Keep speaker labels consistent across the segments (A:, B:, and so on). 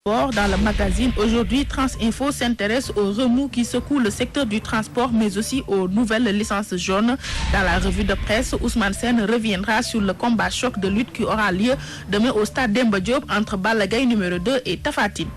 A: Dans le magazine Aujourd'hui, Transinfo s'intéresse aux remous qui secouent le secteur du transport, mais aussi aux nouvelles licences jaunes. Dans la revue de presse, Ousmane Sène reviendra sur le combat choc de lutte qui aura lieu demain au stade Demba Diop entre Balla Gaye numéro 2 et Tapha Tine.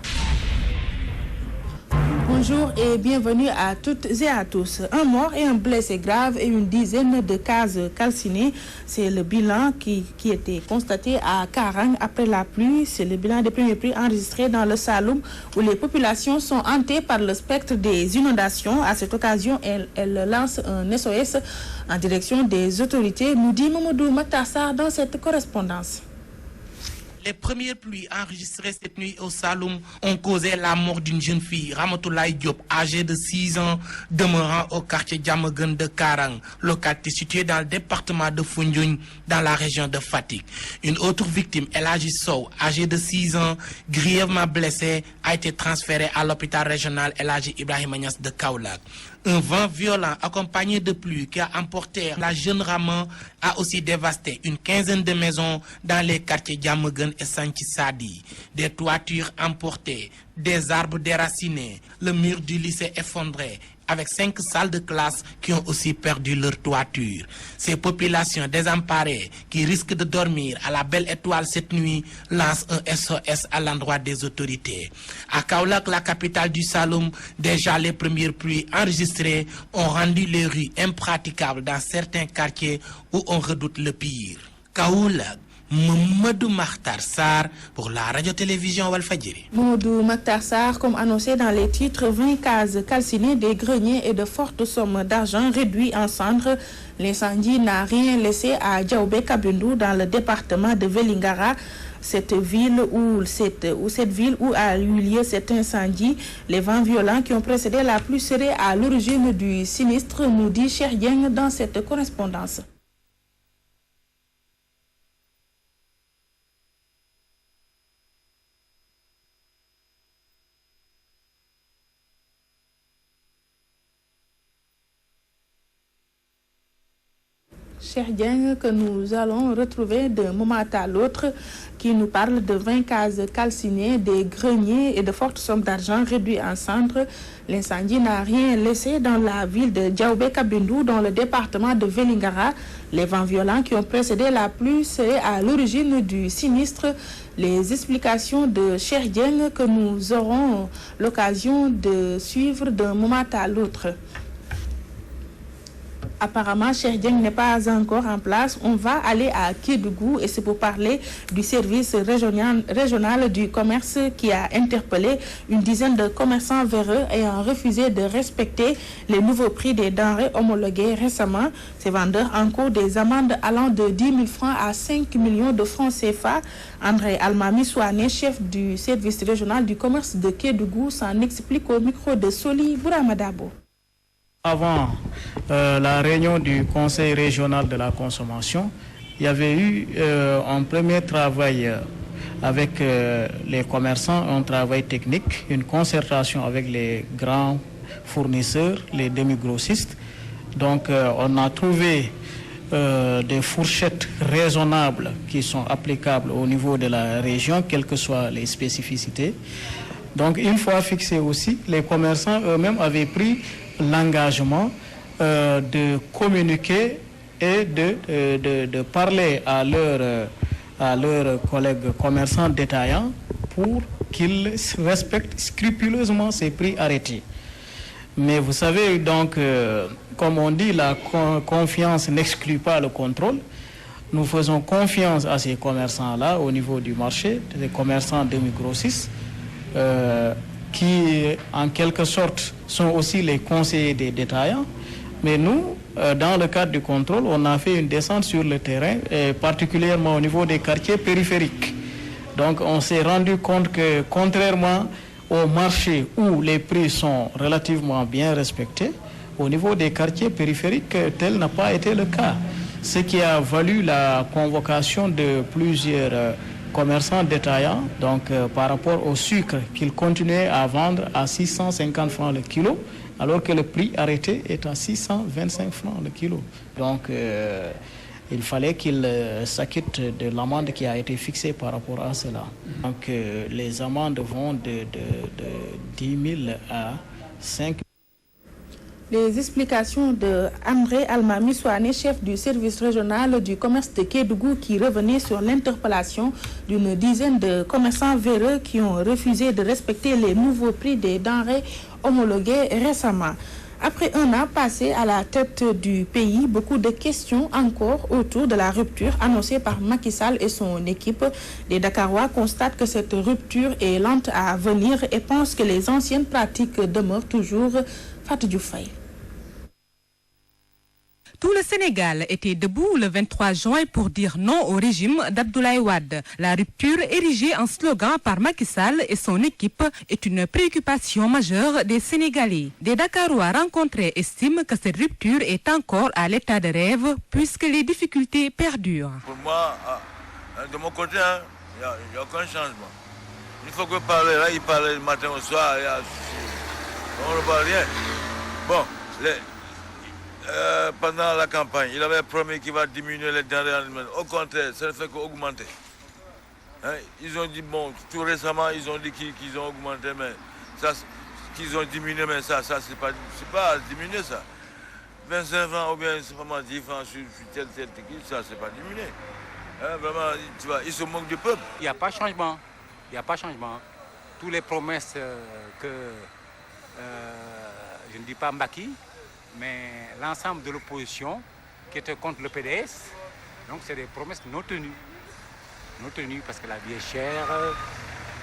A: Bonjour et bienvenue à toutes et à tous. Un mort et un blessé grave et une dizaine de cases calcinées. C'est le bilan qui était constaté à Karang après la pluie. C'est le bilan des premiers pluies enregistrés dans le Saloum où les populations sont hantées par le spectre des inondations. À cette occasion, elle lance un SOS en direction des autorités, nous dit Mamadou Matassar dans cette correspondance.
B: Les premières pluies enregistrées cette nuit au Saloum ont causé la mort d'une jeune fille, Ramatoulaye Diop, âgée de 6 ans, demeurant au quartier Diamaguène de Karang, localité située dans le département de Foundiougne, dans la région de Fatick. Une autre victime, El Hadji Sow, âgée de 6 ans, grièvement blessée, a été transférée à l'hôpital régional El Hadji Ibrahima Niass de Kaolack. Un vent violent accompagné de pluie qui a emporté la jeune Rama a aussi dévasté une quinzaine de maisons dans les quartiers Diamaguène et Santhi Sadi. Des toitures emportées, des arbres déracinés, le mur du lycée effondré, avec 5 salles de classe qui ont aussi perdu leur toiture. Ces populations désemparées qui risquent de dormir à la belle étoile cette nuit lancent un SOS à l'endroit des autorités. À Kaolack, la capitale du Saloum, déjà les premières pluies enregistrées ont rendu les rues impraticables dans certains quartiers où on redoute le pire. Kaolack, Mamadou Makhtar Sarr pour la radio-télévision Walfadjri.
A: Mamadou Makhtar Sarr, comme annoncé dans les titres, 20 cases calcinées, des greniers et de fortes sommes d'argent réduits en cendres. L'incendie n'a rien laissé à Diaoubé Kabundou dans le département de Vélingara. Cette ville où a eu lieu cet incendie, les vents violents qui ont précédé la pluie seraient à l'origine du sinistre, nous dit Cheikh Dieng dans cette correspondance. Cheikh Dieng, que nous allons retrouver d'un moment à l'autre, qui nous parle de 20 cases calcinées, des greniers et de fortes sommes d'argent réduits en cendres. L'incendie n'a rien laissé dans la ville de Diaoubé Kabundou, dans le département de Vélingara. Les vents violents qui ont précédé la pluie seraient à l'origine du sinistre. Les explications de Cheikh Dieng que nous aurons l'occasion de suivre d'un moment à l'autre. Apparemment, Cheikh Dieng n'est pas encore en place. On va aller à Kédougou et c'est pour parler du service régional du commerce qui a interpellé une dizaine de commerçants véreux ayant refusé de respecter les nouveaux prix des denrées homologuées récemment. Ces vendeurs encourent des amendes allant de 10 000 francs à 5 millions de francs CFA. André Almami Souane, chef du service régional du commerce de Kédougou, s'en explique au micro de Soli Bouramadabo.
C: Avant la réunion du Conseil régional de la consommation, il y avait eu un premier travail avec les commerçants, un travail technique, une concertation avec les grands fournisseurs, les demi-grossistes. Donc on a trouvé des fourchettes raisonnables qui sont applicables au niveau de la région, quelles que soient les spécificités. Donc une fois fixé aussi, les commerçants eux-mêmes avaient pris l'engagement de communiquer et de parler à leurs collègues commerçants détaillants pour qu'ils respectent scrupuleusement ces prix arrêtés. Mais vous savez, donc, comme on dit, la confiance n'exclut pas le contrôle. Nous faisons confiance à ces commerçants-là au niveau du marché, des commerçants demi-grossistes, qui, en quelque sorte, sont aussi les conseillers des détaillants. Mais nous, dans le cadre du contrôle, on a fait une descente sur le terrain, et particulièrement au niveau des quartiers périphériques. Donc, on s'est rendu compte que, contrairement au marché où les prix sont relativement bien respectés, au niveau des quartiers périphériques, tel n'a pas été le cas. Ce qui a valu la convocation de plusieurs commerçants détaillants, donc par rapport au sucre qu'ils continuaient à vendre à 650 francs le kilo, alors que le prix arrêté est à 625 francs le kilo. Donc il fallait qu'il s'acquitte de l'amende qui a été fixée par rapport à cela. Donc les amendes vont de 10 000 à 5 000.
A: Les explications de André Almami Souane, chef du service régional du commerce de Kédougou, qui revenait sur l'interpellation d'une dizaine de commerçants véreux qui ont refusé de respecter les nouveaux prix des denrées homologuées récemment. Après un an passé à la tête du pays, beaucoup de questions encore autour de la rupture annoncée par Macky Sall et son équipe. Les Dakarois constatent que cette rupture est lente à venir et pensent que les anciennes pratiques demeurent toujours. Fatou Dioufay.
D: Tout le Sénégal était debout le 23 juin pour dire non au régime d'Abdoulaye Wade. La rupture érigée en slogan par Macky Sall et son équipe est une préoccupation majeure des Sénégalais. Des Dakarois rencontrés estiment que cette rupture est encore à l'état de rêve puisque les difficultés perdurent.
E: Pour moi, de mon côté, il n'y a aucun changement. Il faut que parler, là, il parlait le matin au soir, on ne voit rien. Bon, pendant la campagne, il avait promis qu'il va diminuer les denrées alimentaires. Au contraire, ça ne fait qu'augmenter. Hein? Ils ont dit, bon, tout récemment, ils ont dit qu'ils ont augmenté, mais ça, qu'ils ont diminué, mais ça c'est pas diminué, ça. 25 francs ou bien, c'est vraiment 10 francs sur tel ticket, ça, c'est pas diminué. Hein? Vraiment, tu vois, ils se moquent du peuple.
F: Il n'y a pas de changement. Il n'y a pas de changement. Toutes les promesses je ne dis pas Macky, mais l'ensemble de l'opposition qui était contre le PDS, donc c'est des promesses non tenues. Non tenues parce que la vie est chère,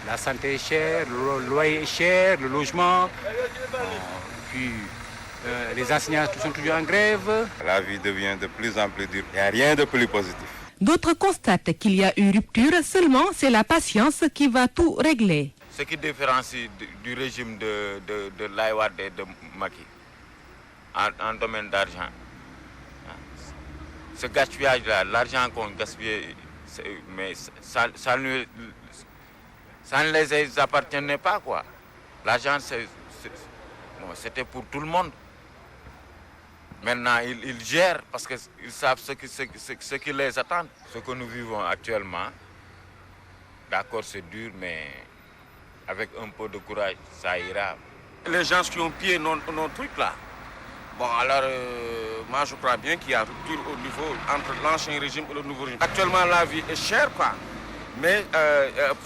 F: la santé est chère, le loyer est cher, le logement, puis les enseignants sont toujours en grève.
G: La vie devient de plus en plus dure, il n'y a rien de plus positif.
D: D'autres constatent qu'il y a eu rupture, seulement c'est la patience qui va tout régler.
G: Ce qui différencie du régime de Laye Wade et de Macky en domaine d'argent, ce gaspillage-là, l'argent qu'on gaspille, mais ça ne les appartenait pas, quoi. L'argent, c'était pour tout le monde. Maintenant, ils gèrent parce qu'ils savent ce qui les attend. Ce que nous vivons actuellement, d'accord, c'est dur, mais avec un peu de courage, ça ira.
H: Les gens qui ont pillé nos trucs là, bon alors moi je crois bien qu'il y a rupture au niveau entre l'ancien régime et le nouveau régime. Actuellement la vie est chère quoi, mais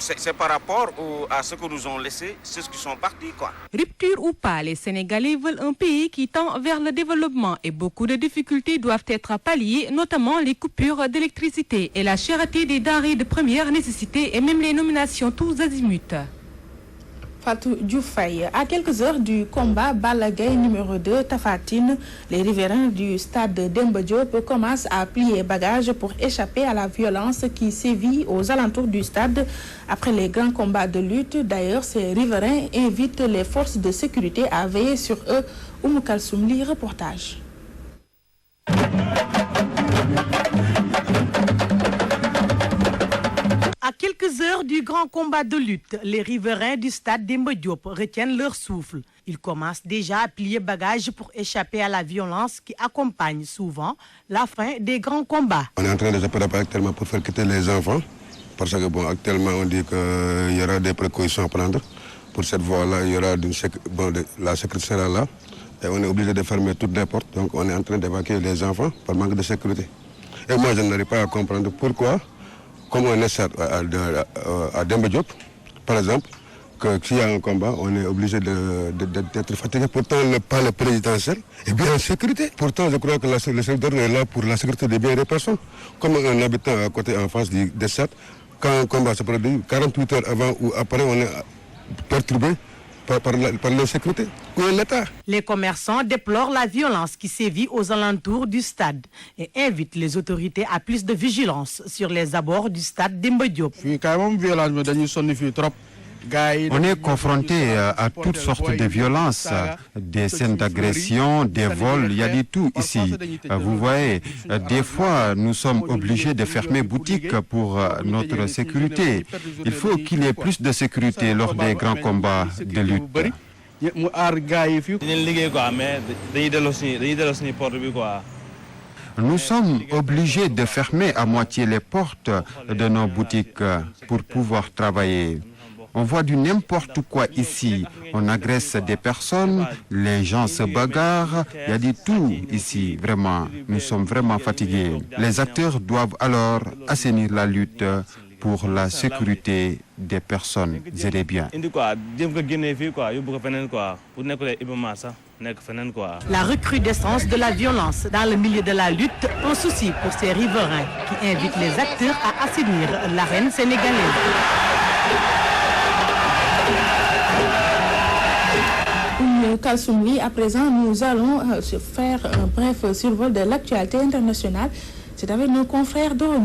H: c'est par rapport à ce que nous ont laissé, ceux qui sont partis quoi.
D: Rupture ou pas, les Sénégalais veulent un pays qui tend vers le développement et beaucoup de difficultés doivent être palliées, notamment les coupures d'électricité et la cherté des denrées de première nécessité et même les nominations tous azimuts.
A: Fatou Dioufay. À quelques heures du combat Balla Gaye numéro 2 Tapha Tine, les riverains du stade Demba Diop commencent à plier bagages pour échapper à la violence qui sévit aux alentours du stade après les grands combats de lutte. D'ailleurs, ces riverains invitent les forces de sécurité à veiller sur eux. Oumou Kalsoum lit reportage.
I: À quelques heures du grand combat de lutte, les riverains du stade Demba Diop retiennent leur souffle. Ils commencent déjà à plier bagages pour échapper à la violence qui accompagne souvent la fin des grands combats.
J: On est en train de se préparer actuellement pour faire quitter les enfants, parce que bon, actuellement on dit qu'il y aura des précautions à prendre. Pour cette voie-là, il y aura la sécurité sera là, et on est obligé de fermer toutes les portes. Donc on est en train d'évacuer les enfants par manque de sécurité. Et moi je n'arrive pas à comprendre pourquoi. Comme on est à Demba Diop, par exemple, que s'il y a un combat, on est obligé d'être fatigué. Pourtant, pas le présidentiel est bien en sécurité. Pourtant, je crois que le secteur est là pour la sécurité des biens des personnes. Comme un habitant à côté, en face du stade, quand un combat se produit, 48 heures avant ou après, on est perturbé par l'insécurité. Où est l'État?
I: Les commerçants déplorent la violence qui sévit aux alentours du stade et invitent les autorités à plus de vigilance sur les abords du stade Demba Diop.
K: On est confronté à toutes sortes de violences, des scènes d'agression, des vols, il y a du tout ici. Vous voyez, des fois, nous sommes obligés de fermer boutique pour notre sécurité. Il faut qu'il y ait plus de sécurité lors des grands combats de lutte. Nous sommes obligés de fermer à moitié les portes de nos boutiques pour pouvoir travailler. On voit du n'importe quoi ici. On agresse des personnes, les gens se bagarrent, il y a du tout ici, vraiment. Nous sommes vraiment fatigués. Les acteurs doivent alors assainir la lutte pour la sécurité des personnes et des biens.
I: La recrudescence de la violence dans le milieu de la lutte, un souci pour ces riverains qui invitent les acteurs à assainir l'arène sénégalaise.
A: Kalsoumi, à présent, nous allons faire un bref survol de l'actualité internationale. C'est avec nos confrères d'Oro.